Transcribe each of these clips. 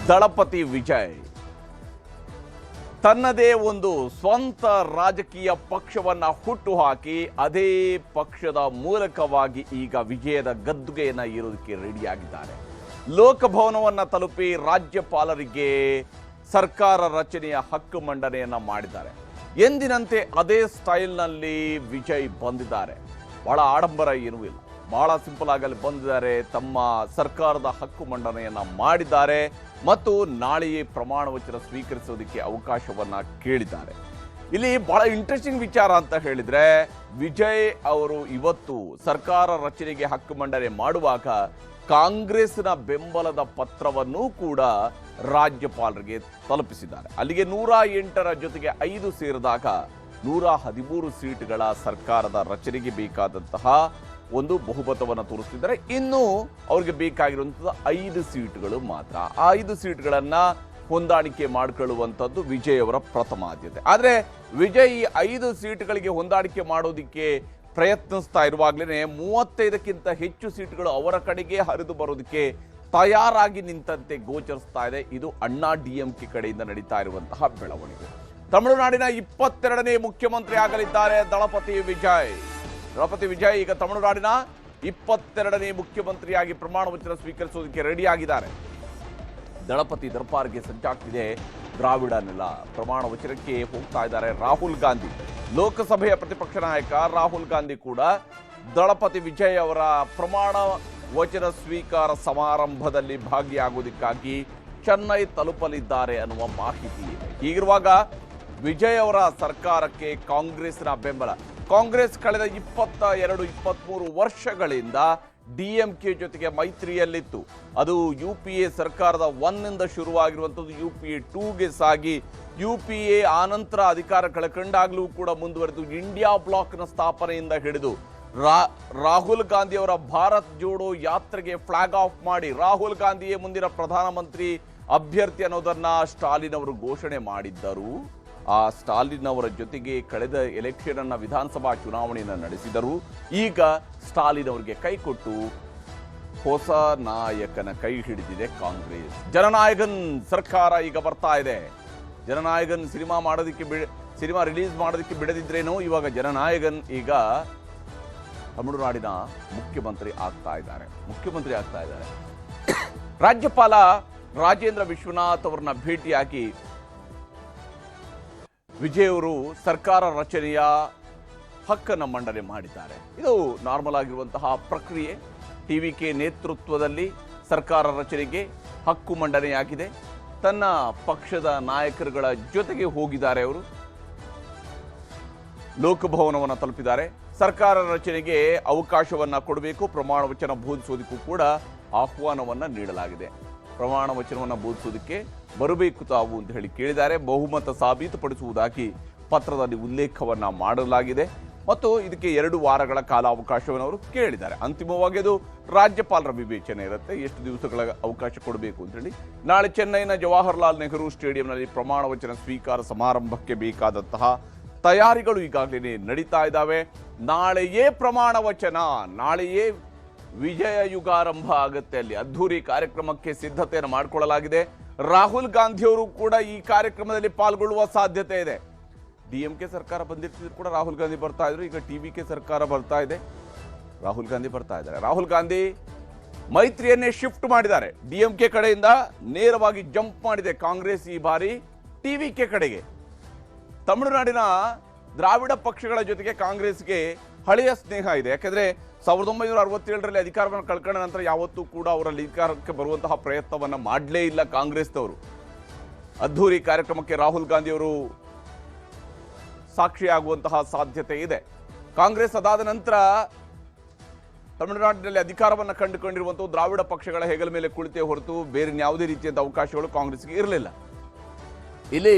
ದಳಪತಿ ವಿಜಯ್ ತನ್ನದೇ ಒಂದು ಸ್ವಂತ ರಾಜಕೀಯ ಪಕ್ಷವನ್ನ ಹುಟ್ಟುಹಾಕಿ ಅದೇ ಪಕ್ಷದ ಮೂಲಕವಾಗಿ ಈಗ ವಿಜಯದ ಗದ್ದುಗೆಯನ್ನು ಏರೋದಕ್ಕೆ ರೆಡಿಯಾಗಿದ್ದಾರೆ. ಲೋಕಭವನವನ್ನು ತಲುಪಿ ರಾಜ್ಯಪಾಲರಿಗೆ ಸರ್ಕಾರ ರಚನೆಯ ಹಕ್ಕು ಮಂಡನೆಯನ್ನ ಮಾಡಿದ್ದಾರೆ. ಎಂದಿನಂತೆ ಅದೇ ಸ್ಟೈಲ್ನಲ್ಲಿ ವಿಜಯ್ ಬಂದಿದ್ದಾರೆ. ಬಹಳ ಆಡಂಬರ ಏನೂ ಇಲ್ಲ, ಬಹಳ ಸಿಂಪಲ್ ಆಗಿ ಅಲ್ಲಿ ಬಂದಿದ್ದಾರೆ. ತಮ್ಮ ಸರ್ಕಾರದ ಹಕ್ಕು ಮಂಡನೆಯನ್ನ ಮಾಡಿದ್ದಾರೆ ಮತ್ತು ನಾಳೆಯೇ ಪ್ರಮಾಣ ವಚನ ಸ್ವೀಕರಿಸೋದಕ್ಕೆ ಅವಕಾಶವನ್ನ ಕೇಳಿದ್ದಾರೆ. ಇಲ್ಲಿ ಬಹಳ ಇಂಟ್ರೆಸ್ಟಿಂಗ್ ವಿಚಾರ ಅಂತ ಹೇಳಿದ್ರೆ, ವಿಜಯ್ ಅವರು ಇವತ್ತು ಸರ್ಕಾರ ರಚನೆಗೆ ಹಕ್ಕು ಮಂಡನೆ ಮಾಡುವಾಗ ಕಾಂಗ್ರೆಸ್ನ ಬೆಂಬಲದ ಪತ್ರವನ್ನೂ ಕೂಡ ರಾಜ್ಯಪಾಲರಿಗೆ ತಲುಪಿಸಿದ್ದಾರೆ. ಅಲ್ಲಿಗೆ 108ರ ಜೊತೆಗೆ 5 ಸೇರಿದಾಗ 113 ಸೀಟ್ಗಳ ಸರ್ಕಾರದ ರಚನೆಗೆ ಬೇಕಾದಂತಹ ಒಂದು ಬಹುಮತವನ್ನು ತೋರಿಸ್ತಿದ್ದಾರೆ. ಇನ್ನು ಅವ್ರಿಗೆ ಬೇಕಾಗಿರುವಂಥದ್ದು 5 ಸೀಟ್ಗಳು ಮಾತ್ರ. ಆ 5 ಸೀಟ್ಗಳನ್ನ ಹೊಂದಾಣಿಕೆ ಮಾಡಿಕೊಳ್ಳುವಂಥದ್ದು ವಿಜಯ್ ಅವರ ಪ್ರಥಮ ಆದ್ಯತೆ. ಆದರೆ ವಿಜಯ್ ಈ 5 ಸೀಟ್ಗಳಿಗೆ ಹೊಂದಾಣಿಕೆ ಮಾಡೋದಿಕ್ಕೆ ಪ್ರಯತ್ನಿಸ್ತಾ ಇರುವಾಗಲೇ 35ಕ್ಕಿಂತ ಹೆಚ್ಚು ಸೀಟ್ಗಳು ಅವರ ಕಡೆಗೆ ಹರಿದು ಬರೋದಕ್ಕೆ ತಯಾರಾಗಿ ನಿಂತಂತೆ ಗೋಚರಿಸ್ತಾ ಇದೆ. ಇದು ಅಣ್ಣಾ ಡಿಎಂಕೆ ಕಡೆಯಿಂದ ನಡೀತಾ ಇರುವಂತಹ ಬೆಳವಣಿಗೆ. ತಮಿಳುನಾಡಿನ 22ನೇ ಮುಖ್ಯಮಂತ್ರಿ ಆಗಲಿದ್ದಾರೆ ದಳಪತಿ ವಿಜಯ್. ದಳಪತಿ ವಿಜಯ್ ಈಗ ತಮಿಳುನಾಡಿನ 22ನೇ ಮುಖ್ಯಮಂತ್ರಿಯಾಗಿ ಪ್ರಮಾಣ ವಚನ ಸ್ವೀಕರಿಸೋದಕ್ಕೆ ರೆಡಿಯಾಗಿದ್ದಾರೆ. ದಳಪತಿ ದರ್ಬಾರ್ಗೆ ಸಜ್ಜಾಗ್ತಿದೆ ದ್ರಾವಿಡ ನೆಲ. ಪ್ರಮಾಣ ವಚನಕ್ಕೆ ಹೋಗ್ತಾ ಇದ್ದಾರೆ ರಾಹುಲ್ ಗಾಂಧಿ. ಲೋಕಸಭೆಯ ಪ್ರತಿಪಕ್ಷ ನಾಯಕ ರಾಹುಲ್ ಗಾಂಧಿ ಕೂಡ ದಳಪತಿ ವಿಜಯ್ ಅವರ ಪ್ರಮಾಣ ವಚನ ಸ್ವೀಕಾರ ಸಮಾರಂಭದಲ್ಲಿ ಭಾಗಿಯಾಗುವುದಕ್ಕಾಗಿ ಚೆನ್ನೈ ತಲುಪಲಿದ್ದಾರೆ ಅನ್ನುವ ಮಾಹಿತಿ ಇದೆ. ಹೀಗಿರುವಾಗ ವಿಜಯ್ ಅವರ ಸರ್ಕಾರಕ್ಕೆ ಕಾಂಗ್ರೆಸ್ನ ಬೆಂಬಲ. ಕಾಂಗ್ರೆಸ್ ಕಳೆದ 22-23 ವರ್ಷಗಳಿಂದ ಡಿಎಂಕೆ ಜೊತೆಗೆ ಮೈತ್ರಿಯಲ್ಲಿತ್ತು. ಅದು UPA ಸರ್ಕಾರದ 1ನಿಂದ ಶುರುವಾಗಿರುವಂಥದ್ದು UPA 2ಗೆ ಸಾಗಿ UPA ಆನಂತರ ಅಧಿಕಾರ ಕಳ್ಕೊಂಡಾಗಲೂ ಕೂಡ ಮುಂದುವರೆದು ಇಂಡಿಯಾ ಬ್ಲಾಕ್ನ ಸ್ಥಾಪನೆಯಿಂದ ಹಿಡಿದು ರಾಹುಲ್ ಗಾಂಧಿ ಅವರ ಭಾರತ್ ಜೋಡೋ ಯಾತ್ರೆಗೆ ಫ್ಲಾಗ್ ಆಫ್ ಮಾಡಿ ರಾಹುಲ್ ಗಾಂಧಿಯೇ ಮುಂದಿನ ಪ್ರಧಾನಮಂತ್ರಿ ಅಭ್ಯರ್ಥಿ ಅನ್ನೋದನ್ನ ಸ್ಟಾಲಿನ್ ಅವರು ಘೋಷಣೆ ಮಾಡಿದ್ದರು. ಆ ಸ್ಟಾಲಿನ್ ಅವರ ಜೊತೆಗೆ ಕಳೆದ ಎಲೆಕ್ಷನ್ ಅನ್ನ ವಿಧಾನಸಭಾ ಚುನಾವಣೆಯನ್ನು ನಡೆಸಿದರು. ಈಗ ಸ್ಟಾಲಿನ್ ಅವರಿಗೆ ಕೈಕೊಟ್ಟು ಹೊಸ ನಾಯಕನ ಕೈ ಹಿಡಿದಿದೆ ಕಾಂಗ್ರೆಸ್. ಜನನಾಯಕನ್ ಸರ್ಕಾರ ಈಗ ಬರ್ತಾ ಇದೆ. ಜನನಾಯಕನ್ ಸಿನಿಮಾ ರಿಲೀಸ್ ಮಾಡೋದಕ್ಕೆ ಬಿಡದಿದ್ರೇನೋ ಇವಾಗ ಜನನಾಯಕನ್ ಈಗ ತಮಿಳುನಾಡಿನ ಮುಖ್ಯಮಂತ್ರಿ ಆಗ್ತಾ ಇದ್ದಾರೆ. ರಾಜ್ಯಪಾಲ ರಾಜೇಂದ್ರ ವಿಶ್ವನಾಥ್ ಅವರನ್ನ ಭೇಟಿಯಾಗಿ ವಿಜಯ್ ಅವರು ಸರ್ಕಾರ ರಚನೆಯ ಹಕ್ಕನ್ನು ಮಂಡನೆ ಮಾಡಿದ್ದಾರೆ. ಇದು ನಾರ್ಮಲ್ ಆಗಿರುವಂತಹ ಪ್ರಕ್ರಿಯೆ. TVK ನೇತೃತ್ವದಲ್ಲಿ ಸರ್ಕಾರ ರಚನೆಗೆ ಹಕ್ಕು ಮಂಡನೆಯಾಗಿದೆ. ತನ್ನ ಪಕ್ಷದ ನಾಯಕರುಗಳ ಜೊತೆಗೆ ಹೋಗಿದ್ದಾರೆ. ಅವರು ಲೋಕಭವನವನ್ನು ತಲುಪಿದ್ದಾರೆ. ಸರ್ಕಾರ ರಚನೆಗೆ ಅವಕಾಶವನ್ನ ಕೊಡಬೇಕು, ಪ್ರಮಾಣ ವಚನ ಬೋಧಿಸೋದಕ್ಕೂ ಕೂಡ ಆಹ್ವಾನವನ್ನ ನೀಡಲಾಗಿದೆ. ಪ್ರಮಾಣ ವಚನವನ್ನು ಬೋಧಿಸೋದಕ್ಕೆ ಬರಬೇಕು ತಾವು ಅಂತ ಹೇಳಿ ಕೇಳಿದ್ದಾರೆ. ಬಹುಮತ ಸಾಬೀತುಪಡಿಸುವುದಾಗಿ ಪತ್ರದಲ್ಲಿ ಉಲ್ಲೇಖವನ್ನ ಮಾಡಲಾಗಿದೆ ಮತ್ತು ಇದಕ್ಕೆ 2 ವಾರಗಳ ಕಾಲಾವಕಾಶವನ್ನು ಅವರು ಕೇಳಿದ್ದಾರೆ. ಅಂತಿಮವಾಗಿ ಅದು ರಾಜ್ಯಪಾಲರ ವಿವೇಚನೆ ಇರುತ್ತೆ, ಎಷ್ಟು ದಿವಸಗಳ ಅವಕಾಶ ಕೊಡಬೇಕು ಅಂತ ಹೇಳಿ. ನಾಳೆ ಚೆನ್ನೈನ ಜವಾಹರ್ಲಾಲ್ ನೆಹರು ಸ್ಟೇಡಿಯಂನಲ್ಲಿ ಪ್ರಮಾಣ ವಚನ ಸ್ವೀಕಾರ ಸಮಾರಂಭಕ್ಕೆ ಬೇಕಾದಂತಹ ತಯಾರಿಗಳು ಈಗಾಗಲೇ ನಡೀತಾ ಇದ್ದಾವೆ. ನಾಳೆಯೇ ಪ್ರಮಾಣ ವಚನ, ನಾಳೆಯೇ ವಿಜಯ ಯುಗಾರಂಭ ಆಗುತ್ತೆ. ಅಲ್ಲಿ ಅದ್ಧೂರಿ ಕಾರ್ಯಕ್ರಮಕ್ಕೆ ಸಿದ್ಧತೆಯನ್ನು ಮಾಡಿಕೊಳ್ಳಲಾಗಿದೆ. ರಾಹುಲ್ ಗಾಂಧಿಯವರು ಕೂಡ ಈ ಕಾರ್ಯಕ್ರಮದಲ್ಲಿ ಪಾಲ್ಗೊಳ್ಳುವ ಸಾಧ್ಯತೆ ಇದೆ. DMK ಸರ್ಕಾರ ಬಂದಿರ್ತಿದ್ರು ಕೂಡ ರಾಹುಲ್ ಗಾಂಧಿ ಬರ್ತಾ ಇದ್ರು. ಈಗ TVK ಸರ್ಕಾರ ಬರ್ತಾ ಇದೆ, ರಾಹುಲ್ ಗಾಂಧಿ ಬರ್ತಾ ಇದ್ದಾರೆ. ರಾಹುಲ್ ಗಾಂಧಿ ಮೈತ್ರಿಯನ್ನೇ ಶಿಫ್ಟ್ ಮಾಡಿದ್ದಾರೆ. DMK ಕಡೆಯಿಂದ ನೇರವಾಗಿ ಜಂಪ್ ಮಾಡಿದೆ ಕಾಂಗ್ರೆಸ್ ಈ ಬಾರಿ TVK ಕಡೆಗೆ. ತಮಿಳುನಾಡಿನ ದ್ರಾವಿಡ ಪಕ್ಷಗಳ ಜೊತೆಗೆ ಕಾಂಗ್ರೆಸ್ಗೆ ಹಳೆಯ ಸ್ನೇಹ ಇದೆ. ಯಾಕೆಂದ್ರೆ 1967ರಲ್ಲಿ ಅಧಿಕಾರವನ್ನು ಕಳ್ಕೊಂಡ ನಂತರ ಯಾವತ್ತೂ ಕೂಡ ಅವರಲ್ಲಿ ಅಧಿಕಾರಕ್ಕೆ ಬರುವಂತಹ ಪ್ರಯತ್ನವನ್ನು ಮಾಡಲೇ ಇಲ್ಲ ಕಾಂಗ್ರೆಸ್ನವರು. ಅದ್ಧೂರಿ ಕಾರ್ಯಕ್ರಮಕ್ಕೆ ರಾಹುಲ್ ಗಾಂಧಿ ಅವರು ಸಾಕ್ಷಿಯಾಗುವಂತಹ ಸಾಧ್ಯತೆ ಇದೆ. ಕಾಂಗ್ರೆಸ್ ಅದಾದ ನಂತರ ತಮಿಳುನಾಡಿನಲ್ಲಿ ಅಧಿಕಾರವನ್ನು ಕಂಡುಕೊಂಡಿರುವಂತಹ ದ್ರಾವಿಡ ಪಕ್ಷಗಳ ಹೆಗಲ ಮೇಲೆ ಕುಳಿತೇ ಹೊರತು ಬೇರೆ ಯಾವುದೇ ರೀತಿಯಾದ ಅವಕಾಶಗಳು ಕಾಂಗ್ರೆಸ್ಗೆ ಇರಲಿಲ್ಲ. ಇಲ್ಲಿ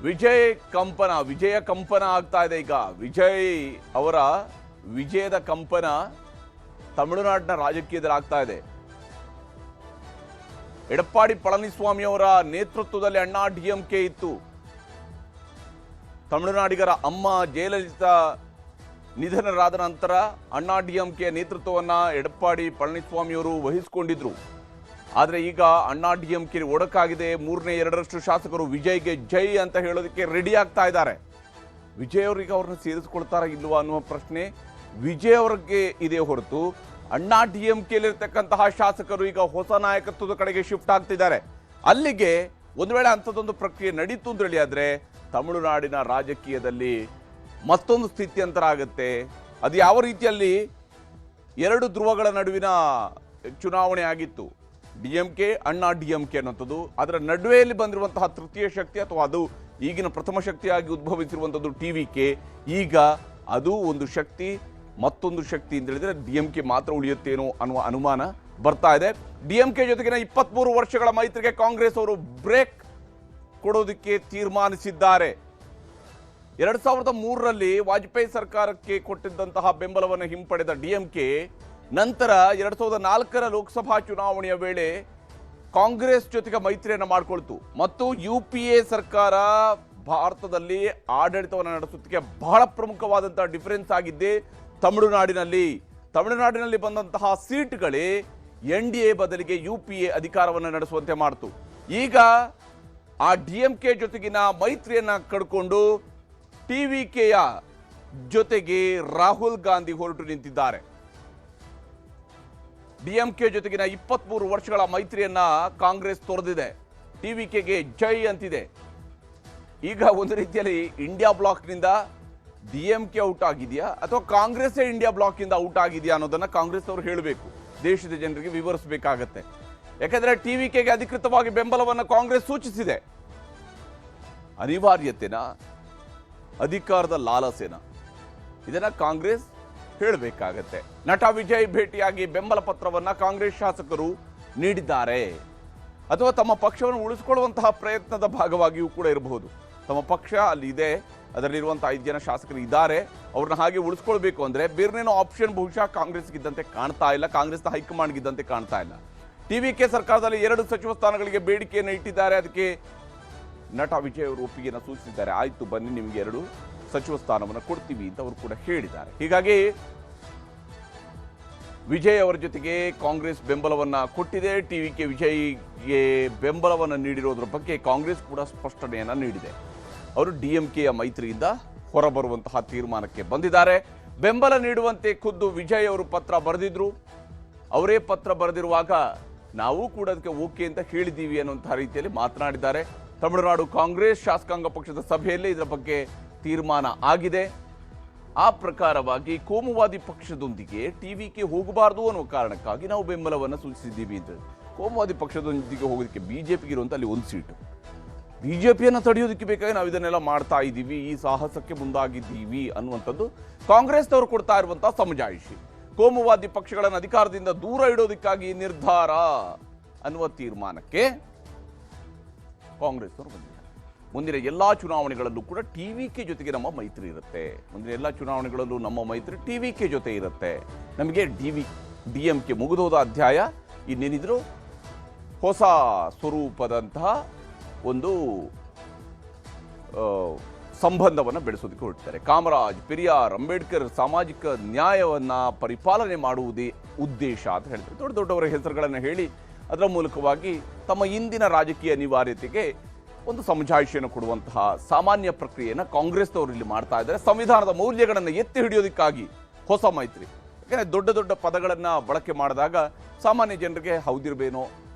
ವಿಜಯ ಕಂಪನ ಆಗ್ತಾ ಇದೆ. ಈಗ ವಿಜಯ್ ಅವರ ವಿಜಯದ ಕಂಪನ ತಮಿಳುನಾಡಿನ ರಾಜಕೀಯದಲ್ಲಿ ಆಗ್ತಾ ಇದೆ. ಎಡಪ್ಪಾಡಿ ಪಳನಿಸ್ವಾಮಿ ಅವರ ನೇತೃತ್ವದಲ್ಲಿ ಅಣ್ಣಾ ಡಿಎಂಕೆ ಇತ್ತು. ತಮಿಳುನಾಡಿಗರ ಅಮ್ಮ ಜಯಲಲಿತಾ ನಿಧನರಾದ ನಂತರ ಅಣ್ಣಾ ಡಿಎಂಕೆ ನೇತೃತ್ವವನ್ನು ಎಡಪ್ಪಾಡಿ ಪಳನಿಸ್ವಾಮಿ ಅವರು ವಹಿಸಿಕೊಂಡಿದ್ರು. ಆದರೆ ಈಗ ಅಣ್ಣಾ DMK ಒಡಕಾಗಿದೆ. 3/2 ಶಾಸಕರು ವಿಜಯ್ಗೆ ಜೈ ಅಂತ ಹೇಳೋದಕ್ಕೆ ರೆಡಿ ಆಗ್ತಾ ಇದ್ದಾರೆ. ವಿಜಯ್ ಅವ್ರಿಗೆ ಅವ್ರನ್ನ ಸೇರಿಸ್ಕೊಳ್ತಾರ ಇಲ್ವಾ ಅನ್ನುವ ಪ್ರಶ್ನೆ ವಿಜಯ್ ಅವ್ರಿಗೆ ಇದೆ ಹೊರತು ಅಣ್ಣಾ DMKಲಿರ್ತಕ್ಕಂತಹ ಶಾಸಕರು ಈಗ ಹೊಸ ನಾಯಕತ್ವದ ಕಡೆಗೆ ಶಿಫ್ಟ್ ಆಗ್ತಿದ್ದಾರೆ. ಅಲ್ಲಿಗೆ ಒಂದು ವೇಳೆ ಅಂಥದ್ದೊಂದು ಪ್ರಕ್ರಿಯೆ ನಡೀತು ಅಂತ ಹೇಳಿ ಆದರೆ ತಮಿಳುನಾಡಿನ ರಾಜಕೀಯದಲ್ಲಿ ಮತ್ತೊಂದು ಸ್ಥಿತ್ಯಂತರ ಆಗುತ್ತೆ. ಅದು ಯಾವ ರೀತಿಯಲ್ಲಿ 2 ಧ್ರುವಗಳ ನಡುವಿನ ಚುನಾವಣೆ ಆಗಿತ್ತು, DMK ಅಣ್ಣಾ DMK ಅನ್ನುವಂಥದ್ದು. ಅದರ ನಡುವೆಯಲ್ಲಿ ಬಂದಿರುವಂತಹ ತೃತೀಯ ಶಕ್ತಿ ಅಥವಾ ಅದು ಈಗಿನ ಪ್ರಥಮ ಶಕ್ತಿಯಾಗಿ ಉದ್ಭವಿಸಿರುವಂಥದ್ದು TVK. ಈಗ ಅದು ಒಂದು ಶಕ್ತಿ, ಮತ್ತೊಂದು ಶಕ್ತಿ ಅಂತ ಹೇಳಿದ್ರೆ DMK ಮಾತ್ರ ಉಳಿಯುತ್ತೇನೋ ಅನ್ನುವ ಅನುಮಾನ ಬರ್ತಾ ಇದೆ. DMK ಜೊತೆಗಿನ 23 ವರ್ಷಗಳ ಮೈತ್ರಿಗೆ ಕಾಂಗ್ರೆಸ್ ಅವರು ಬ್ರೇಕ್ ಕೊಡೋದಕ್ಕೆ ತೀರ್ಮಾನಿಸಿದ್ದಾರೆ. 2003ರಲ್ಲಿ ವಾಜಪೇಯಿ ಸರ್ಕಾರಕ್ಕೆ ಕೊಟ್ಟಿದ್ದಂತಹ ಬೆಂಬಲವನ್ನು ಹಿಂಪಡೆದ DMK ನಂತರ 2004ರ ಲೋಕಸಭಾ ಚುನಾವಣೆಯ ವೇಳೆ ಕಾಂಗ್ರೆಸ್ ಜೊತೆಗೆ ಮೈತ್ರಿಯನ್ನು ಮಾಡಿಕೊಳ್ತು ಮತ್ತು UPA ಸರ್ಕಾರ ಭಾರತದಲ್ಲಿ ಆಡಳಿತವನ್ನು ನಡೆಸೋದಕ್ಕೆ ಬಹಳ ಪ್ರಮುಖವಾದಂತಹ ಡಿಫರೆನ್ಸ್ ಆಗಿದ್ದೇ ತಮಿಳುನಾಡಿನಲ್ಲಿ ಬಂದಂತಹ ಸೀಟ್ಗಳೇ NDA ಬದಲಿಗೆ UPA ಅಧಿಕಾರವನ್ನು ನಡೆಸುವಂತೆ ಮಾಡಿತು. ಈಗ ಆ DMK ಜೊತೆಗಿನ ಮೈತ್ರಿಯನ್ನ ಕಡ್ಕೊಂಡು TVKಯ ಜೊತೆಗೆ ರಾಹುಲ್ ಗಾಂಧಿ ಹೊರಟು ನಿಂತಿದ್ದಾರೆ. DMK ಜೊತೆಗಿನ 23 ವರ್ಷಗಳ ಮೈತ್ರಿಯನ್ನ ಕಾಂಗ್ರೆಸ್ ತೊರೆದಿದೆ. TVKಗೆ ಜೈ ಅಂತಿದೆ. ಈಗ ಒಂದು ರೀತಿಯಲ್ಲಿ ಇಂಡಿಯಾ ಬ್ಲಾಕ್ನಿಂದ DMK ಔಟ್ ಆಗಿದೆಯಾ ಅಥವಾ ಕಾಂಗ್ರೆಸ್ ಇಂಡಿಯಾ ಬ್ಲಾಕ್ ಇಂದ ಔಟ್ ಆಗಿದೆಯಾ ಅನ್ನೋದನ್ನ ಕಾಂಗ್ರೆಸ್ ಅವರು ಹೇಳಬೇಕು, ದೇಶದ ಜನರಿಗೆ ವಿವರಿಸಬೇಕಾಗತ್ತೆ. ಯಾಕಂದ್ರೆ TVKಗೆ ಅಧಿಕೃತವಾಗಿ ಬೆಂಬಲವನ್ನು ಕಾಂಗ್ರೆಸ್ ಸೂಚಿಸಿದೆ. ಅನಿವಾರ್ಯತೆನ, ಅಧಿಕಾರದ ಲಾಲಸೆನ, ಇದನ್ನ ಕಾಂಗ್ರೆಸ್ ಹೇಳಬೇಕಾಗತ್ತೆ. ನಟ ವಿಜಯ್ ಭೇಟಿಯಾಗಿ ಬೆಂಬಲ ಪತ್ರವನ್ನ ಕಾಂಗ್ರೆಸ್ ಶಾಸಕರು ನೀಡಿದ್ದಾರೆ. ಅಥವಾ ತಮ್ಮ ಪಕ್ಷವನ್ನು ಉಳಿಸಿಕೊಳ್ಳುವಂತಹ ಪ್ರಯತ್ನದ ಭಾಗವಾಗಿಯೂ ಕೂಡ ಇರಬಹುದು. ತಮ್ಮ ಪಕ್ಷ ಅಲ್ಲಿ ಇದೆ, ಅದರಲ್ಲಿರುವಂತಹ 5 ಜನ ಶಾಸಕರು ಇದ್ದಾರೆ, ಅವ್ರನ್ನ ಹಾಗೆ ಉಳಿಸ್ಕೊಳ್ಬೇಕು ಅಂದ್ರೆ ಬೇರೆನೇನೋ ಆಪ್ಷನ್ ಬಹುಶಃ ಕಾಂಗ್ರೆಸ್ಗಿದ್ದಂತೆ ಕಾಣ್ತಾ ಇಲ್ಲ, ಕಾಂಗ್ರೆಸ್ನ ಹೈಕಮಾಂಡ್ಗಿದ್ದಂತೆ ಕಾಣ್ತಾ ಇಲ್ಲ. TVK ಸರ್ಕಾರದಲ್ಲಿ 2 ಸಚಿವ ಸ್ಥಾನಗಳಿಗೆ ಬೇಡಿಕೆಯನ್ನು ಇಟ್ಟಿದ್ದಾರೆ. ಅದಕ್ಕೆ ನಟ ವಿಜಯ್ ಅವರು ಒಪ್ಪಿಗೆಯನ್ನು ಸೂಚಿಸಿದ್ದಾರೆ. ಆಯ್ತು ಬನ್ನಿ, ನಿಮಗೆ 2 ಸಚಿವ ಸ್ಥಾನವನ್ನು ಕೊಡ್ತೀವಿ ಅಂತ ಅವರು ಕೂಡ ಹೇಳಿದ್ದಾರೆ. ಹೀಗಾಗಿ ವಿಜಯ್ ಅವರ ಜೊತೆಗೆ ಕಾಂಗ್ರೆಸ್ ಬೆಂಬಲವನ್ನ ಕೊಟ್ಟಿದೆ. TVK ವಿಜಯ್ಗೆ ಬೆಂಬಲವನ್ನು ನೀಡಿರೋದ್ರ ಬಗ್ಗೆ ಕಾಂಗ್ರೆಸ್ ಕೂಡ ಸ್ಪಷ್ಟನೆಯನ್ನ ನೀಡಿದೆ. ಅವರು DMKಯ ಮೈತ್ರಿಯಿಂದ ಹೊರಬರುವಂತಹ ತೀರ್ಮಾನಕ್ಕೆ ಬಂದಿದ್ದಾರೆ. ಬೆಂಬಲ ನೀಡುವಂತೆ ಖುದ್ದು ವಿಜಯ್ ಅವರು ಪತ್ರ ಬರೆದಿದ್ರು. ಅವರೇ ಪತ್ರ ಬರೆದಿರುವಾಗ ನಾವು ಕೂಡ ಅದಕ್ಕೆ ಓಕೆ ಅಂತ ಹೇಳಿದ್ದೀವಿ ಅನ್ನುವಂತಹ ರೀತಿಯಲ್ಲಿ ಮಾತನಾಡಿದ್ದಾರೆ. ತಮಿಳುನಾಡು ಕಾಂಗ್ರೆಸ್ ಶಾಸಕಾಂಗ ಪಕ್ಷದ ಸಭೆಯಲ್ಲಿ ಇದರ ಬಗ್ಗೆ ತೀರ್ಮಾನ ಆಗಿದೆ. ಆ ಪ್ರಕಾರವಾಗಿ ಕೋಮುವಾದಿ ಪಕ್ಷದೊಂದಿಗೆ TVK ಹೋಗಬಾರದು ಅನ್ನೋ ಕಾರಣಕ್ಕಾಗಿ ನಾವು ಬೆಂಬಲವನ್ನು ಸೂಚಿಸಿದ್ದೀವಿ ಅಂತ. ಕೋಮುವಾದಿ ಪಕ್ಷದೊಂದಿಗೆ ಹೋಗೋದಕ್ಕೆ BJPಗೆ ಇರುವಂತ ಅಲ್ಲಿ 1 ಸೀಟು, BJPಯನ್ನು ತಡೆಯೋದಕ್ಕೆ ಬೇಕಾಗಿ ನಾವು ಇದನ್ನೆಲ್ಲ ಮಾಡ್ತಾ ಇದ್ದೀವಿ, ಈ ಸಾಹಸಕ್ಕೆ ಮುಂದಾಗಿದ್ದೀವಿ ಅನ್ನುವಂಥದ್ದು ಕಾಂಗ್ರೆಸ್ನವರು ಕೊಡ್ತಾ ಇರುವಂತಹ ಸಮಜಾಯಿಷಿ. ಕೋಮುವಾದಿ ಪಕ್ಷಗಳನ್ನು ಅಧಿಕಾರದಿಂದ ದೂರ ಇಡೋದಕ್ಕಾಗಿ ನಿರ್ಧಾರ ಅನ್ನುವ ತೀರ್ಮಾನಕ್ಕೆ ಕಾಂಗ್ರೆಸ್ನವರು ಬಂದಿದ್ದಾರೆ. ಮುಂದಿನ ಎಲ್ಲಾ ಚುನಾವಣೆಗಳಲ್ಲೂ ಕೂಡ TVK ಜೊತೆಗೆ ನಮ್ಮ ಮೈತ್ರಿ ಇರುತ್ತೆ. ಮುಂದಿನ ಎಲ್ಲ ಚುನಾವಣೆಗಳಲ್ಲೂ ನಮ್ಮ ಮೈತ್ರಿ TVK ಜೊತೆ ಇರುತ್ತೆ. ನಮಗೆ DMK ಮುಗಿದೋದ ಅಧ್ಯಾಯ ಇನ್ನೇನಿದ್ರು ಹೊಸ ಸ್ವರೂಪದಂತಹ ಒಂದು ಸಂಬಂಧವನ್ನು ಬೆಳೆಸೋದಕ್ಕೆ ಹೊರಟಿದ್ದಾರೆ. ಕಾಮರಾಜ್, ಪೆರಿಯಾರ್, ಅಂಬೇಡ್ಕರ್ ಸಾಮಾಜಿಕ ನ್ಯಾಯವನ್ನ ಪರಿಪಾಲನೆ ಮಾಡುವುದೇ ಉದ್ದೇಶ ಅಂತ ಹೇಳ್ತಾರೆ. ದೊಡ್ಡ ದೊಡ್ಡವರ ಹೆಸರುಗಳನ್ನು ಹೇಳಿ ಅದರ ಮೂಲಕವಾಗಿ ತಮ್ಮ ಇಂದಿನ ರಾಜಕೀಯ ಅನಿವಾರ್ಯತೆಗೆ ಒಂದು ಸಮಜಾಯಿಷಿಯನ್ನು ಕೊಡುವಂತಹ ಸಾಮಾನ್ಯ ಪ್ರಕ್ರಿಯೆಯನ್ನು ಕಾಂಗ್ರೆಸ್ನವರು ಇಲ್ಲಿ ಮಾಡ್ತಾ ಇದ್ದಾರೆ. ಸಂವಿಧಾನದ ಮೌಲ್ಯಗಳನ್ನು ಎತ್ತಿ ಹಿಡಿಯೋದಕ್ಕಾಗಿ ಹೊಸ ಮೈತ್ರಿ. ಯಾಕಂದರೆ ದೊಡ್ಡ ದೊಡ್ಡ ಪದಗಳನ್ನು ಬಳಕೆ ಮಾಡಿದಾಗ ಸಾಮಾನ್ಯ ಜನರಿಗೆ ಹೌದಿರಬೇನೋ,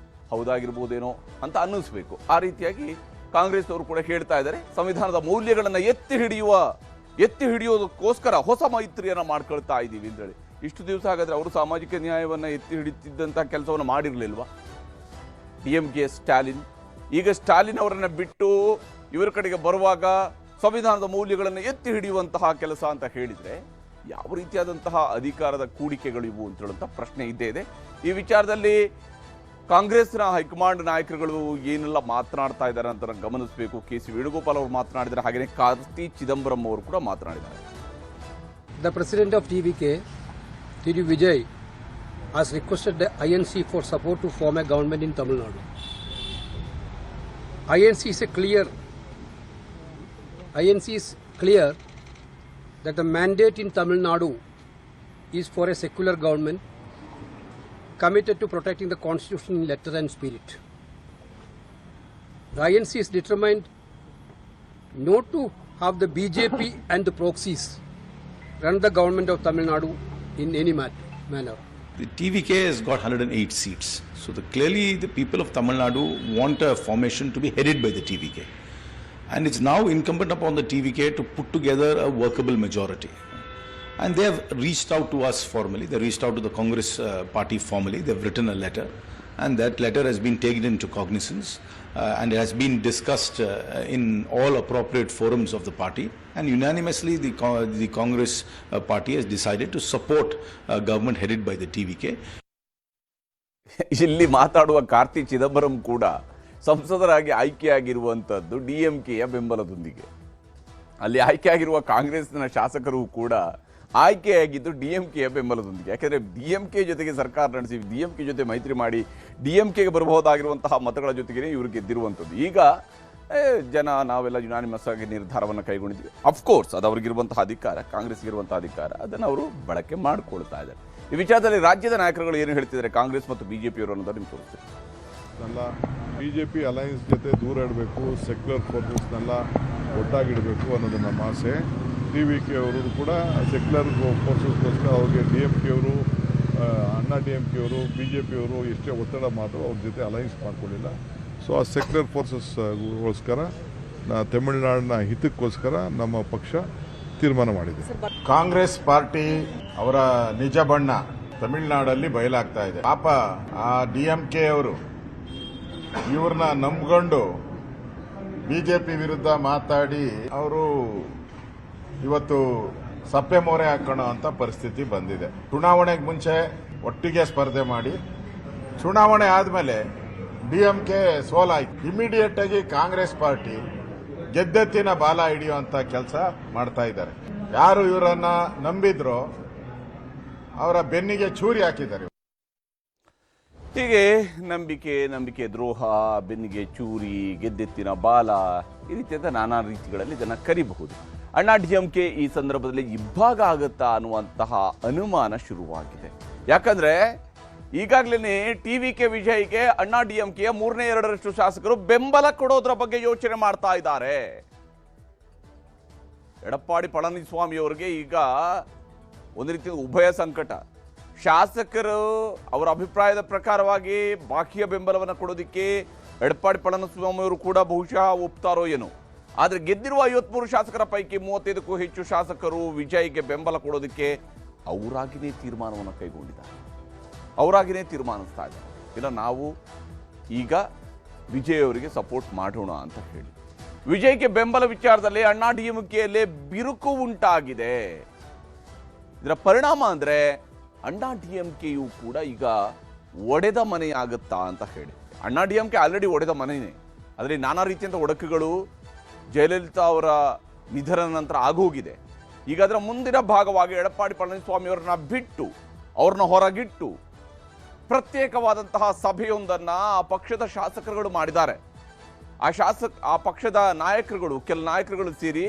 ಹೌದಾಗಿರ್ಬೋದೇನೋ ಅಂತ ಅನ್ನಿಸ್ಬೇಕು. ಆ ರೀತಿಯಾಗಿ ಕಾಂಗ್ರೆಸ್ನವರು ಕೂಡ ಹೇಳ್ತಾ ಇದ್ದಾರೆ, ಸಂವಿಧಾನದ ಮೌಲ್ಯಗಳನ್ನು ಎತ್ತಿ ಹಿಡಿಯೋದಕ್ಕೋಸ್ಕರ ಹೊಸ ಮೈತ್ರಿಯನ್ನು ಮಾಡ್ಕೊಳ್ತಾ ಇದ್ದೀವಿ ಅಂತೇಳಿ. ಇಷ್ಟು ದಿವಸ ಹಾಗಾದರೆ ಅವರು ಸಾಮಾಜಿಕ ನ್ಯಾಯವನ್ನು ಎತ್ತಿ ಹಿಡಿತಿದ್ದಂಥ ಕೆಲಸವನ್ನು ಮಾಡಿರಲಿಲ್ವಾ? DMK ಸ್ಟಾಲಿನ್, ಈಗ ಸ್ಟಾಲಿನ್ ಅವರನ್ನು ಬಿಟ್ಟು ಇವರ ಕಡೆಗೆ ಬರುವಾಗ ಸಂವಿಧಾನದ ಮೌಲ್ಯಗಳನ್ನು ಎತ್ತಿ ಹಿಡಿಯುವಂತಹ ಕೆಲಸ ಅಂತ ಹೇಳಿದರೆ ಯಾವ ರೀತಿಯಾದಂತಹ ಅಧಿಕಾರದ ಕೂಡಿಕೆಗಳು ಇವು ಅಂತ ಹೇಳುವಂಥ ಪ್ರಶ್ನೆ ಇದ್ದೇ ಇದೆ. ಈ ವಿಚಾರದಲ್ಲಿ ಕಾಂಗ್ರೆಸ್ನ ಹೈಕಮಾಂಡ್ ನಾಯಕರುಗಳು ಏನೆಲ್ಲ ಮಾತನಾಡ್ತಾ ಇದ್ದಾರೆ ಅಂತ ಗಮನಿಸಬೇಕು. KC ವೇಣುಗೋಪಾಲ್ ಅವರು ಮಾತನಾಡಿದ್ದಾರೆ, ಹಾಗೆಯೇ ಕಾರ್ತಿ ಚಿದಂಬರಂ ಅವರು ಕೂಡ ಮಾತನಾಡಿದ್ದಾರೆ. The president of TVK, TD Vijay, has requested the INC for support to form a government in Tamil Nadu. INC is clear that the mandate in Tamil Nadu is for a secular government committed to protecting the Constitution in letter and spirit. The INC is determined not to have the BJP and the proxies run the government of Tamil Nadu in any manner. The TVK has got 108 seats. So clearly the people of Tamil Nadu want a formation to be headed by the TVK. And it's now incumbent upon the TVK to put together a workable majority. And they have reached out to us formally. They reached out to the Congress party formally. They've written a letter. And that letter has been taken into cognizance and it has been discussed in all appropriate forums of the party. And unanimously, the Congress party has decided to support a government headed by the TVK. ಇಲ್ಲಿ ಮಾತಾಡುವ ಕಾರ್ತಿ ಚಿದಂಬರಂ ಕೂಡ ಸಂಸದರಾಗಿ ಆಯ್ಕೆಯಾಗಿರುವಂಥದ್ದು DMKಯ ಬೆಂಬಲದೊಂದಿಗೆ. ಅಲ್ಲಿ ಆಯ್ಕೆಯಾಗಿರುವ ಕಾಂಗ್ರೆಸ್ನ ಶಾಸಕರು ಕೂಡ ಆಯ್ಕೆಯಾಗಿದ್ದು DMKಯ ಬೆಂಬಲದೊಂದಿಗೆ. ಯಾಕೆಂದರೆ DMK ಜೊತೆಗೆ ಸರ್ಕಾರ ನಡೆಸಿ DMK ಜೊತೆ ಮೈತ್ರಿ ಮಾಡಿ DMKಗೆ ಬರಬಹುದಾಗಿರುವಂತಹ ಮತಗಳ ಜೊತೆಗೇ ಇವರು ಗೆದ್ದಿರುವಂಥದ್ದು. ಈಗ ಜನ ನಾವೆಲ್ಲ ಯುನಾನಿಮಸ್ ಆಗಿ ನಿರ್ಧಾರವನ್ನು ಕೈಗೊಂಡಿದ್ವಿ. ಅಫ್ಕೋರ್ಸ್ ಅದು ಅವ್ರಿಗಿರುವಂತಹ ಅಧಿಕಾರ, ಕಾಂಗ್ರೆಸ್ಗಿರುವಂತಹ ಅಧಿಕಾರ, ಅದನ್ನು ಅವರು ಬಳಕೆ ಮಾಡಿಕೊಳ್ತಾ ಇದ್ದಾರೆ. ಈ ವಿಚಾರದಲ್ಲಿ ರಾಜ್ಯದ ನಾಯಕರುಗಳು ಏನು ಹೇಳ್ತಿದ್ದಾರೆ ಕಾಂಗ್ರೆಸ್ ಮತ್ತು BJPಯವರು ಅನ್ನೋದನ್ನು ನಿಮ್ಗೆ ತೋರಿಸ್ತೀವಿ. ಎಲ್ಲ BJP ಅಲಯನ್ಸ್ ಜೊತೆ ದೂರ ಇಡಬೇಕು, ಸೆಕ್ಯುಲರ್ ಫೋರ್ಸಸ್ನೆಲ್ಲ ಒಟ್ಟಾಗಿಡಬೇಕು ಅನ್ನೋದು ನಮ್ಮ ಆಸೆ. TVK ಅವರು ಕೂಡ ಸೆಕ್ಯುಲರ್ ಫೋರ್ಸಸ್ಗೋಸ್ಕರ ಅವ್ರಿಗೆ DMK ಅವರು, ಅಣ್ಣಾ DMK ಅವರು, BJP ಅವರು ಎಷ್ಟೇ ಒತ್ತಡ ಮಾಡಿದ್ರು ಅವ್ರ ಜೊತೆ ಅಲಯನ್ಸ್ ಮಾಡ್ಕೊಳ್ಳಿಲ್ಲ. ಸೊ ಆ ಸೆಕ್ಯುಲರ್ ಫೋರ್ಸಸ್ಗೋಸ್ಕರ ತಮಿಳುನಾಡಿನ ಹಿತಕ್ಕೋಸ್ಕರ ನಮ್ಮ ಪಕ್ಷ ತೀರ್ಮಾನ ಮಾಡಿದೆ. ಕಾಂಗ್ರೆಸ್ ಪಾರ್ಟಿ ಅವರ ನಿಜ ಬಣ್ಣ ತಮಿಳುನಾಡಲ್ಲಿ ಬಯಲಾಗ್ತಾ ಇದೆ. ಪಾಪ ಆ DMK ಅವರು ಇವ್ರನ್ನ ನಂಬ್ಕೊಂಡು BJP ವಿರುದ್ಧ ಮಾತಾಡಿ ಅವರು ಇವತ್ತು ಸಪ್ಪೆ ಮೋರೆ ಹಾಕೋಣ ಅಂತ ಪರಿಸ್ಥಿತಿ ಬಂದಿದೆ. ಚುನಾವಣೆಗೆ ಮುಂಚೆ ಒಟ್ಟಿಗೆ ಸ್ಪರ್ಧೆ ಮಾಡಿ ಚುನಾವಣೆ ಆದಮೇಲೆ DMK ಸೋಲಾಯ್ತು. ಇಮಿಡಿಯೇಟ್ ಆಗಿ ಕಾಂಗ್ರೆಸ್ ಪಾರ್ಟಿ ಗೆದ್ದೆತ್ತಿನ ಬಾಲ ಹಿಡಿಯುವಂತ ಕೆಲಸ ಮಾಡ್ತಾ ಇದ್ದಾರೆ. ಯಾರು ಇವರನ್ನ ನಂಬಿದ್ರೋ ಅವರ ಬೆನ್ನಿಗೆ ಚೂರಿ ಹಾಕಿದ್ದಾರೆ. ಹೀಗೆ ನಂಬಿಕೆ ದ್ರೋಹ, ಬೆನ್ನಿಗೆ ಚೂರಿ, ಗೆದ್ದೆತ್ತಿನ ಬಾಲ, ಈ ರೀತಿಯಾದ ನಾನಾ ರೀತಿಗಳಲ್ಲಿ ಇದನ್ನು ಕರಿಬಹುದು. ಅಣ್ಣಾ DMK ಈ ಸಂದರ್ಭದಲ್ಲಿ ಇಬ್ಬಾಗ ಆಗುತ್ತಾ ಅನ್ನುವಂತಹ ಅನುಮಾನ ಶುರುವಾಗಿದೆ. ಯಾಕಂದ್ರೆ ಈಗಾಗಲೇ TVK ವಿಜಯ್ಗೆ ಅಣ್ಣಾ DMKಯ 3/2 ಶಾಸಕರು ಬೆಂಬಲ ಕೊಡೋದ್ರ ಬಗ್ಗೆ ಯೋಚನೆ ಮಾಡ್ತಾ ಇದ್ದಾರೆ. ಎಡಪ್ಪಾಡಿ ಪಳನಿಸ್ವಾಮಿ ಅವರಿಗೆ ಈಗ ಒಂದು ರೀತಿಯ ಉಭಯ ಸಂಕಟ. ಶಾಸಕರು ಅವರ ಅಭಿಪ್ರಾಯದ ಪ್ರಕಾರವಾಗಿ ಬಾಕಿಯ ಬೆಂಬಲವನ್ನು ಕೊಡೋದಕ್ಕೆ ಎಡಪ್ಪಾಡಿ ಪಳನಿಸ್ವಾಮಿ ಅವರು ಕೂಡ ಬಹುಶಃ ಒಪ್ತಾರೋ ಏನೋ. ಆದರೆ ಗೆದ್ದಿರುವ 53 ಶಾಸಕರ ಪೈಕಿ 35ಕ್ಕೂ ಹೆಚ್ಚು ಶಾಸಕರು ವಿಜಯ್ಗೆ ಬೆಂಬಲ ಕೊಡೋದಕ್ಕೆ ಅವರಾಗಿಯೇ ತೀರ್ಮಾನವನ್ನು ಕೈಗೊಂಡಿದ್ದಾರೆ. ಅವರಾಗಿಯೇ ತೀರ್ಮಾನಿಸ್ತಾ ಇದ್ದಾರೆ, ಇಲ್ಲ ನಾವು ಈಗ ವಿಜಯ್ ಅವರಿಗೆ ಸಪೋರ್ಟ್ ಮಾಡೋಣ ಅಂತ ಹೇಳಿ. ವಿಜಯ್ಗೆ ಬೆಂಬಲ ವಿಚಾರದಲ್ಲಿ ಅಣ್ಣಾ DMKಯಲ್ಲೇ ಬಿರುಕು ಉಂಟಾಗಿದೆ. ಇದರ ಪರಿಣಾಮ ಅಂದರೆ ಅಣ್ಣಾ DMKಯು ಕೂಡ ಈಗ ಒಡೆದ ಮನೆಯಾಗುತ್ತಾ ಅಂತ ಹೇಳಿ. ಅಣ್ಣಾ DMK ಆಲ್ರೆಡಿ ಒಡೆದ ಮನೆಯೇ. ಅದರಲ್ಲಿ ನಾನಾ ರೀತಿಯಂಥ ಒಡಕುಗಳು ಜಯಲಲಿತಾ ಅವರ ನಿಧನ ನಂತರ ಆಗೋಗಿದೆ. ಈಗ ಅದರ ಮುಂದಿನ ಭಾಗವಾಗಿ ಎಡಪ್ಪಾಡಿ ಪಳನಿಸ್ವಾಮಿ ಅವರನ್ನ ಬಿಟ್ಟು, ಅವ್ರನ್ನ ಹೊರಗಿಟ್ಟು ಪ್ರತ್ಯೇಕವಾದಂತಹ ಸಭೆಯೊಂದನ್ನು ಆ ಪಕ್ಷದ ಶಾಸಕರುಗಳು ಮಾಡಿದ್ದಾರೆ. ಆ ಪಕ್ಷದ ನಾಯಕರುಗಳು, ಕೆಲ ನಾಯಕರುಗಳು ಸೇರಿ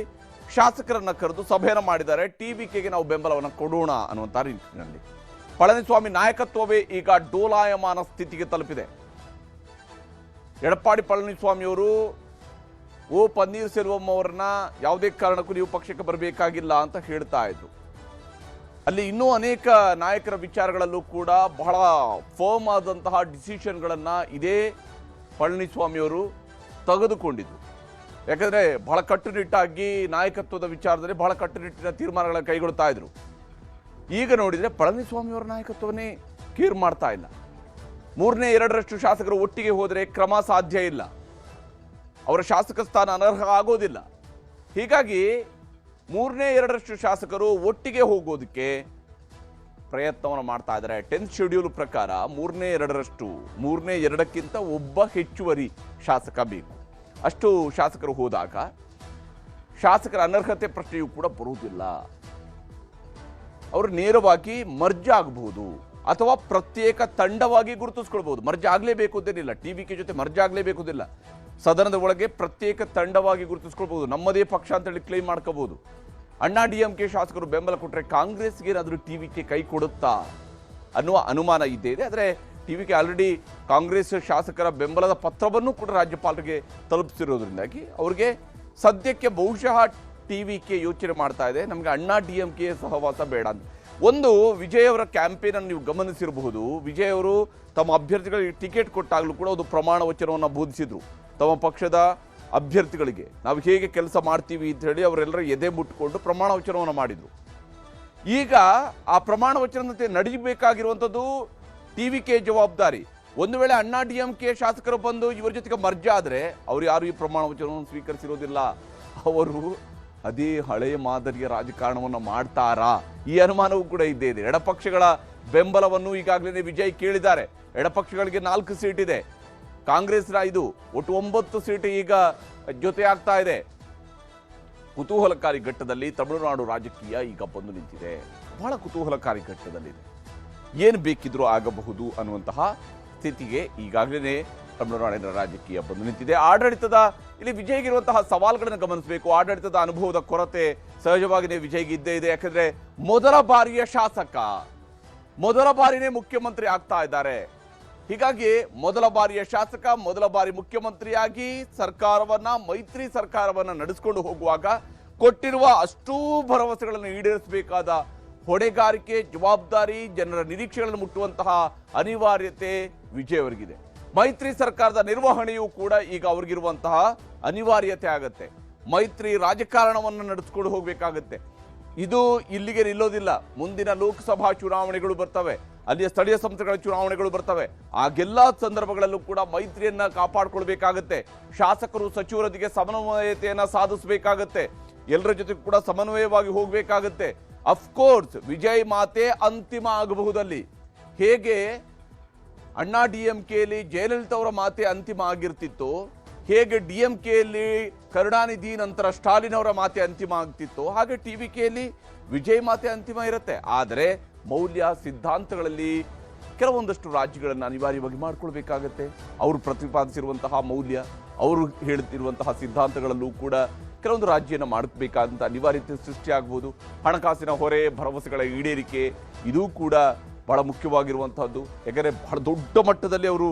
ಶಾಸಕರನ್ನ ಕರೆದು ಸಭೆಯನ್ನು ಮಾಡಿದ್ದಾರೆ. TVKಗೆ ನಾವು ಬೆಂಬಲವನ್ನು ಕೊಡೋಣ ಅನ್ನುವಂಥ ರೀತಿಯಲ್ಲಿ ಪಳನಿಸ್ವಾಮಿ ನಾಯಕತ್ವವೇ ಈಗ ಡೋಲಾಯಮಾನ ಸ್ಥಿತಿಗೆ ತಲುಪಿದೆ. ಎಡಪ್ಪಾಡಿ ಪಳನಿಸ್ವಾಮಿ ಅವರು ಪನ್ನೀರ್ ಸೆಲ್ವಂ ಅವರನ್ನ ಯಾವುದೇ ಕಾರಣಕ್ಕೂ ನೀವು ಪಕ್ಷಕ್ಕೆ ಬರಬೇಕಾಗಿಲ್ಲ ಅಂತ ಹೇಳ್ತಾ ಇದ್ರು. ಅಲ್ಲಿ ಇನ್ನೂ ಅನೇಕ ನಾಯಕರ ವಿಚಾರಗಳಲ್ಲೂ ಕೂಡ ಬಹಳ ಫರ್ಮ್ ಆದಂತಹ ಡಿಸಿಷನ್ಗಳನ್ನು ಇದೇ ಪಳನಿಸ್ವಾಮಿಯವರು ತೆಗೆದುಕೊಂಡಿದ್ರು. ಯಾಕಂದರೆ ಬಹಳ ಕಟ್ಟುನಿಟ್ಟಾಗಿ ನಾಯಕತ್ವದ ವಿಚಾರದಲ್ಲಿ ಬಹಳ ಕಟ್ಟುನಿಟ್ಟಿನ ತೀರ್ಮಾನಗಳನ್ನು ಕೈಗೊಳ್ತಾ ಇದ್ರು. ಈಗ ನೋಡಿದರೆ ಪಳನಿಸ್ವಾಮಿಯವರ ನಾಯಕತ್ವವನ್ನೇ ಕೇರ್ ಮಾಡ್ತಾ ಇಲ್ಲ. 3/2 ಶಾಸಕರು ಒಟ್ಟಿಗೆ ಹೋದರೆ ಕ್ರಮ ಸಾಧ್ಯ ಇಲ್ಲ, ಅವರ ಶಾಸಕ ಸ್ಥಾನ ಅನರ್ಹ ಆಗೋದಿಲ್ಲ. ಹೀಗಾಗಿ 3/2 ಶಾಸಕರು ಒಟ್ಟಿಗೆ ಹೋಗೋದಕ್ಕೆ ಪ್ರಯತ್ನವನ್ನು ಮಾಡ್ತಾ ಇದ್ದಾರೆ. 10th ಶೆಡ್ಯೂಲ್ ಪ್ರಕಾರ 3/2ಕ್ಕಿಂತ ಒಬ್ಬ ಹೆಚ್ಚುವರಿ ಶಾಸಕ ಬೇಕು. ಅಷ್ಟು ಶಾಸಕರು ಹೋದಾಗ ಶಾಸಕರ ಅನರ್ಹತೆ ಪ್ರಶ್ನೆಯೂ ಕೂಡ ಬರುವುದಿಲ್ಲ. ಅವರು ನೇರವಾಗಿ ಮರ್ಜ್ ಆಗಬಹುದು ಅಥವಾ ಪ್ರತ್ಯೇಕ ತಂಡವಾಗಿ ಗುರುತಿಸ್ಕೊಳ್ಬಹುದು. ಮರ್ಜ್ ಆಗಲೇಬೇಕು ಅಂತೇನಿಲ್ಲ, TVK ಜೊತೆ ಮರ್ಜ್ ಆಗಲೇಬೇಕುದಿಲ್ಲ. ಸದನದ ಒಳಗೆ ಪ್ರತ್ಯೇಕ ತಂಡವಾಗಿ ಗುರುತಿಸ್ಕೊಳ್ಬಹುದು, ನಮ್ಮದೇ ಪಕ್ಷ ಅಂತೇಳಿ ಕ್ಲೈಮ್ ಮಾಡ್ಕೋಬಹುದು. ಅಣ್ಣಾ DMK ಶಾಸಕರು ಬೆಂಬಲ ಕೊಟ್ಟರೆ ಕಾಂಗ್ರೆಸ್ಗೆ ಏನಾದರೂ TVK ಕೈ ಕೊಡುತ್ತಾ ಅನ್ನುವ ಅನುಮಾನ ಇದ್ದೇ ಇದೆ. ಆದರೆ ಟಿವಿಕೆ ಆಲ್ರೆಡಿ ಕಾಂಗ್ರೆಸ್ ಶಾಸಕರ ಬೆಂಬಲದ ಪತ್ರವನ್ನು ಕೂಡ ರಾಜ್ಯಪಾಲರಿಗೆ ತಲುಪಿಸಿರೋದ್ರಿಂದಾಗಿ ಅವ್ರಿಗೆ ಸದ್ಯಕ್ಕೆ ಬಹುಶಃ ಟಿವಿಕೆ ಯೋಚನೆ ಮಾಡ್ತಾ ಇದೆ, ನಮಗೆ ಅಣ್ಣಾ DMK ಸಹವಾಸ ಬೇಡ ಅಂತ. ಒಂದು ವಿಜಯ್ ಅವರ ಕ್ಯಾಂಪೇನನ್ನು ನೀವು ಗಮನಿಸಿರಬಹುದು. ವಿಜಯ್ ಅವರು ತಮ್ಮ ಅಭ್ಯರ್ಥಿಗಳಿಗೆ ಟಿಕೆಟ್ ಕೊಟ್ಟಾಗಲೂ ಕೂಡ ಒಂದು ಪ್ರಮಾಣ ವಚನವನ್ನು ಬೋಧಿಸಿದ್ರು. ತಮ್ಮ ಪಕ್ಷದ ಅಭ್ಯರ್ಥಿಗಳಿಗೆ ನಾವು ಹೇಗೆ ಕೆಲಸ ಮಾಡ್ತೀವಿ ಅಂತ ಹೇಳಿ ಅವರೆಲ್ಲರೂ ಎದೆ ಮುಟ್ಟಿಕೊಂಡು ಪ್ರಮಾಣ ವಚನವನ್ನು ಮಾಡಿದರು. ಈಗ ಆ ಪ್ರಮಾಣ ವಚನದಂತೆ ನಡೆಯಬೇಕಾಗಿರುವಂಥದ್ದು ಟಿವಿಕೆ ಜವಾಬ್ದಾರಿ. ಒಂದು ವೇಳೆ ಅಣ್ಣಾ DMK ಶಾಸಕರು ಬಂದು ಇವರ ಜೊತೆಗೆ ಮರ್ಜ ಆದರೆ ಅವರು ಯಾರು ಈ ಪ್ರಮಾಣ ವಚನವನ್ನು ಸ್ವೀಕರಿಸಿರೋದಿಲ್ಲ. ಅವರು ಅದೇ ಹಳೆಯ ಮಾದರಿಯ ರಾಜಕಾರಣವನ್ನು ಮಾಡ್ತಾರಾ ಈ ಅನುಮಾನವೂ ಕೂಡ ಇದ್ದೇ ಇದೆ. ಎಡಪಕ್ಷಗಳ ಬೆಂಬಲವನ್ನು ಈಗಾಗಲೇ ವಿಜಯ್ ಕೇಳಿದ್ದಾರೆ. ಎಡಪಕ್ಷಗಳಿಗೆ 4 ಸೀಟ್ ಇದೆ, ಕಾಂಗ್ರೆಸ್ನ 5, ಒಟ್ಟು 9 ಸೀಟ್ ಈಗ ಜೊತೆ ಆಗ್ತಾ ಇದೆ. ಕುತೂಹಲಕಾರಿ ಘಟ್ಟದಲ್ಲಿ ತಮಿಳುನಾಡು ರಾಜಕೀಯ ಈಗ ಬಂದು ನಿಂತಿದೆ. ಬಹಳ ಕುತೂಹಲಕಾರಿ ಘಟ್ಟದಲ್ಲಿದೆ. ಏನು ಬೇಕಿದ್ರೂ ಆಗಬಹುದು ಅನ್ನುವಂತಹ ಸ್ಥಿತಿಗೆ ಈಗಾಗಲೇ ತಮಿಳುನಾಡಿನ ರಾಜಕೀಯ ಬಂದು ನಿಂತಿದೆ. ಆಡಳಿತದ ಇಲ್ಲಿ ವಿಜಯ್ಗಿರುವಂತಹ ಸವಾಲುಗಳನ್ನು ಗಮನಿಸಬೇಕು. ಆಡಳಿತದ ಅನುಭವದ ಕೊರತೆ ಸಹಜವಾಗಿಯೇ ವಿಜಯ್ಗೆ ಇದ್ದೇ ಇದೆ. ಯಾಕಂದ್ರೆ ಮೊದಲ ಬಾರಿಯ ಶಾಸಕ, ಮೊದಲ ಬಾರಿನೇ ಮುಖ್ಯಮಂತ್ರಿ ಆಗ್ತಾ ಇದ್ದಾರೆ. ಹೀಗಾಗಿ ಮೊದಲ ಬಾರಿಯ ಶಾಸಕ, ಮೊದಲ ಬಾರಿ ಮುಖ್ಯಮಂತ್ರಿಯಾಗಿ ಸರ್ಕಾರವನ್ನ, ಮೈತ್ರಿ ಸರ್ಕಾರವನ್ನ ನಡೆಸಿಕೊಂಡು ಹೋಗುವಾಗ ಕೊಟ್ಟಿರುವ ಅಷ್ಟೂ ಭರವಸೆಗಳನ್ನು ಈಡೇರಿಸಬೇಕಾದ ಹೊಣೆಗಾರಿಕೆ, ಜವಾಬ್ದಾರಿ, ಜನರ ನಿರೀಕ್ಷೆಗಳನ್ನು ಮುಟ್ಟುವಂತಹ ಅನಿವಾರ್ಯತೆ ವಿಜಯ್ ಅವರಿಗಿದೆ. ಮೈತ್ರಿ ಸರ್ಕಾರದ ನಿರ್ವಹಣೆಯೂ ಕೂಡ ಈಗ ಅವ್ರಿಗಿರುವಂತಹ ಅನಿವಾರ್ಯತೆ ಆಗತ್ತೆ. ಮೈತ್ರಿ ರಾಜಕಾರಣವನ್ನು ನಡೆಸಿಕೊಂಡು ಹೋಗಬೇಕಾಗತ್ತೆ. ಇದು ಇಲ್ಲಿಗೆ ನಿಲ್ಲೋದಿಲ್ಲ. ಮುಂದಿನ ಲೋಕಸಭಾ ಚುನಾವಣೆಗಳು ಬರ್ತವೆ, ಅಲ್ಲಿಯ ಸ್ಥಳೀಯ ಸಂಸ್ಥೆಗಳ ಚುನಾವಣೆಗಳು ಬರ್ತವೆ. ಆಗೆಲ್ಲ ಸಂದರ್ಭಗಳಲ್ಲೂ ಕೂಡ ಮೈತ್ರಿಯನ್ನ ಕಾಪಾಡಿಕೊಳ್ಬೇಕಾಗತ್ತೆ. ಶಾಸಕರು ಸಚಿವರೊಂದಿಗೆ ಸಮನ್ವಯತೆಯನ್ನ ಸಾಧಿಸಬೇಕಾಗತ್ತೆ. ಎಲ್ಲರ ಜೊತೆ ಕೂಡ ಸಮನ್ವಯವಾಗಿ ಹೋಗಬೇಕಾಗತ್ತೆ. ಅಫ್ಕೋರ್ಸ್ ವಿಜಯ್ ಮಾತೆ ಅಂತಿಮ ಆಗಬಹುದಲ್ಲಿ, ಹೇಗೆ ಅಣ್ಣಾ DMKಯಲ್ಲಿ ಜಯಲಲಿತಾ ಅವರ ಮಾತೆ ಅಂತಿಮ ಆಗಿರ್ತಿತ್ತು, ಹೇಗೆ DMKಯಲ್ಲಿ ಕರುಣಾನಿಧಿ ನಂತರ ಸ್ಟಾಲಿನ್ ಅವರ ಮಾತೆ ಅಂತಿಮ ಆಗ್ತಿತ್ತು, ಹಾಗೆ TVKಯಲ್ಲಿ ವಿಜಯ್ ಮಾತೆ ಅಂತಿಮ ಇರುತ್ತೆ. ಆದರೆ ಮೌಲ್ಯ ಸಿದ್ಧಾಂತಗಳಲ್ಲಿ ಕೆಲವೊಂದಷ್ಟು ರಾಜ್ಯಗಳನ್ನು ಅನಿವಾರ್ಯವಾಗಿ ಮಾಡ್ಕೊಳ್ಬೇಕಾಗತ್ತೆ. ಅವರು ಪ್ರತಿಪಾದಿಸಿರುವಂತಹ ಮೌಲ್ಯ, ಅವರು ಹೇಳುತ್ತಿರುವಂತಹ ಸಿದ್ಧಾಂತಗಳಲ್ಲೂ ಕೂಡ ಕೆಲವೊಂದು ರಾಜ್ಯನ ಮಾಡಬೇಕಾದಂಥ ಅನಿವಾರ್ಯತೆ ಸೃಷ್ಟಿಯಾಗಬಹುದು. ಹಣಕಾಸಿನ ಹೊರೆ, ಭರವಸೆಗಳ ಈಡೇರಿಕೆ ಇದೂ ಕೂಡ ಬಹಳ ಮುಖ್ಯವಾಗಿರುವಂತಹದ್ದು. ಯಾಕಂದರೆ ಬಹಳ ದೊಡ್ಡ ಮಟ್ಟದಲ್ಲಿ ಅವರು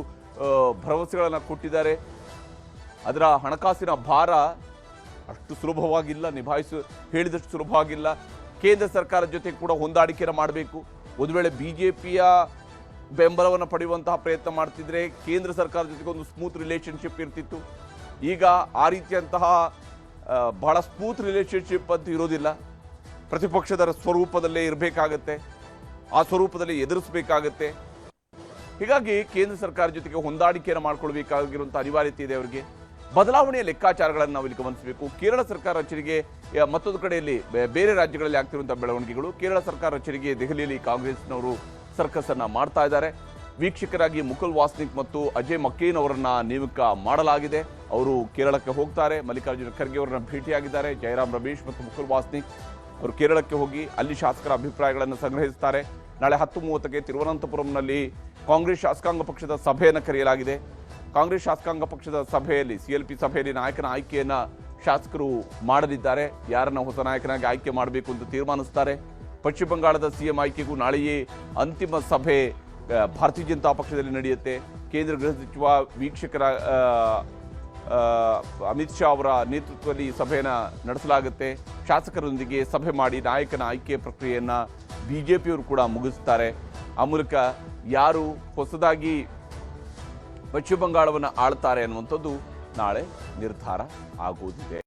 ಭರವಸೆಗಳನ್ನು ಕೊಟ್ಟಿದ್ದಾರೆ. ಅದರ ಹಣಕಾಸಿನ ಭಾರ ಅಷ್ಟು ಸುಲಭವಾಗಿಲ್ಲ, ಹೇಳಿದಷ್ಟು ಸುಲಭವಾಗಿಲ್ಲ. ಕೇಂದ್ರ ಸರ್ಕಾರದ ಜೊತೆ ಕೂಡ ಹೊಂದಾಣಿಕೆಯನ್ನು ಮಾಡಬೇಕು. ಒಂದು ವೇಳೆ BJPಯ ಬೆಂಬಲವನ್ನು ಪಡೆಯುವಂತಹ ಪ್ರಯತ್ನ ಮಾಡ್ತಿದ್ರೆ ಕೇಂದ್ರ ಸರ್ಕಾರದ ಜೊತೆಗೆ ಒಂದು ಸ್ಮೂತ್ ರಿಲೇಷನ್ಶಿಪ್ ಇರ್ತಿತ್ತು. ಈಗ ಆ ರೀತಿಯಂತಹ ಬಹಳ ಸ್ಮೂತ್ ರಿಲೇಷನ್ಶಿಪ್ ಅಂತ ಇರೋದಿಲ್ಲ. ಪ್ರತಿಪಕ್ಷದ ಸ್ವರೂಪದಲ್ಲೇ ಇರಬೇಕಾಗತ್ತೆ, ಆ ಸ್ವರೂಪದಲ್ಲಿ ಎದುರಿಸಬೇಕಾಗತ್ತೆ. ಹೀಗಾಗಿ ಕೇಂದ್ರ ಸರ್ಕಾರ ಜೊತೆಗೆ ಹೊಂದಾಣಿಕೆಯನ್ನು ಮಾಡ್ಕೊಳ್ಬೇಕಾಗಿರುವಂಥ ಅನಿವಾರ್ಯತೆ ಇದೆ ಅವರಿಗೆ. ಬದಲಾವಣೆಯ ಲೆಕ್ಕಾಚಾರಗಳನ್ನು ನಾವು ಇಲ್ಲಿ ಗಮನಿಸಬೇಕು. ಕೇರಳ ಸರ್ಕಾರ ರಚನೆಗೆ ಮತ್ತೊಂದು ಕಡೆಯಲ್ಲಿ ಬೇರೆ ರಾಜ್ಯಗಳಲ್ಲಿ ಆಗ್ತಿರುವಂಥ ಬೆಳವಣಿಗೆಗಳು. ಕೇರಳ ಸರ್ಕಾರ ರಚನೆಗೆ ದೆಹಲಿಯಲ್ಲಿ ಕಾಂಗ್ರೆಸ್ನವರು ಸರ್ಕಸ್ ಅನ್ನ ಮಾಡ್ತಾ ಇದ್ದಾರೆ. ವೀಕ್ಷಕರಾಗಿ ಮುಕುಲ್ ವಾಸ್ನಿಕ್ ಮತ್ತು ಅಜಯ್ ಮಕ್ಕೇನ್ ಅವರನ್ನ ನೇಮಕ ಮಾಡಲಾಗಿದೆ. ಅವರು ಕೇರಳಕ್ಕೆ ಹೋಗ್ತಾರೆ. ಮಲ್ಲಿಕಾರ್ಜುನ ಖರ್ಗೆ ಅವರನ್ನ ಭೇಟಿಯಾಗಿದ್ದಾರೆ. ಜಯರಾಮ್ ರಮೇಶ್ ಮತ್ತು ಮುಕುಲ್ ವಾಸ್ನಿಕ್ ಅವರು ಕೇರಳಕ್ಕೆ ಹೋಗಿ ಅಲ್ಲಿ ಶಾಸಕರ ಅಭಿಪ್ರಾಯಗಳನ್ನು ಸಂಗ್ರಹಿಸುತ್ತಾರೆ. ನಾಳೆ 10:30ಕ್ಕೆ ತಿರುವನಂತಪುರಂನಲ್ಲಿ ಕಾಂಗ್ರೆಸ್ ಶಾಸಕಾಂಗ ಪಕ್ಷದ ಸಭೆಯನ್ನು ಕರೆಯಲಾಗಿದೆ. ಕಾಂಗ್ರೆಸ್ ಶಾಸಕಾಂಗ ಪಕ್ಷದ ಸಭೆಯಲ್ಲಿ, CLP ಸಭೆಯಲ್ಲಿ ನಾಯಕನ ಆಯ್ಕೆಯನ್ನು ಶಾಸಕರು ಮಾಡಲಿದ್ದಾರೆ. ಯಾರನ್ನ ಹೊಸ ನಾಯಕನಾಗಿ ಆಯ್ಕೆ ಮಾಡಬೇಕು ಅಂತ ತೀರ್ಮಾನಿಸ್ತಾರೆ. ಪಶ್ಚಿಮ ಬಂಗಾಳದ CM ಆಯ್ಕೆಗೂ ನಾಳೆಯೇ ಅಂತಿಮ ಸಭೆ ಭಾರತೀಯ ಜನತಾ ಪಕ್ಷದಲ್ಲಿ ನಡೆಯುತ್ತೆ. ಕೇಂದ್ರ ಗೃಹ ಸಚಿವ ವೀಕ್ಷಕರ ಅಮಿತ್ ಶಾ ಅವರ ನೇತೃತ್ವದಲ್ಲಿ ಸಭೆಯನ್ನು ನಡೆಸಲಾಗುತ್ತೆ. ಶಾಸಕರೊಂದಿಗೆ ಸಭೆ ಮಾಡಿ ನಾಯಕನ ಆಯ್ಕೆ ಪ್ರಕ್ರಿಯೆಯನ್ನು BJPಯವರು ಕೂಡ ಮುಗಿಸ್ತಾರೆ. ಆ ಮೂಲಕ ಯಾರು ಹೊಸದಾಗಿ ಪಶ್ಚಿಮ ಬಂಗಾಳವನ್ನು ಆಳ್ತಾರೆ ಅನ್ನುವಂಥದ್ದು ನಾಳೆ ನಿರ್ಧಾರ ಆಗುವುದಿದೆ.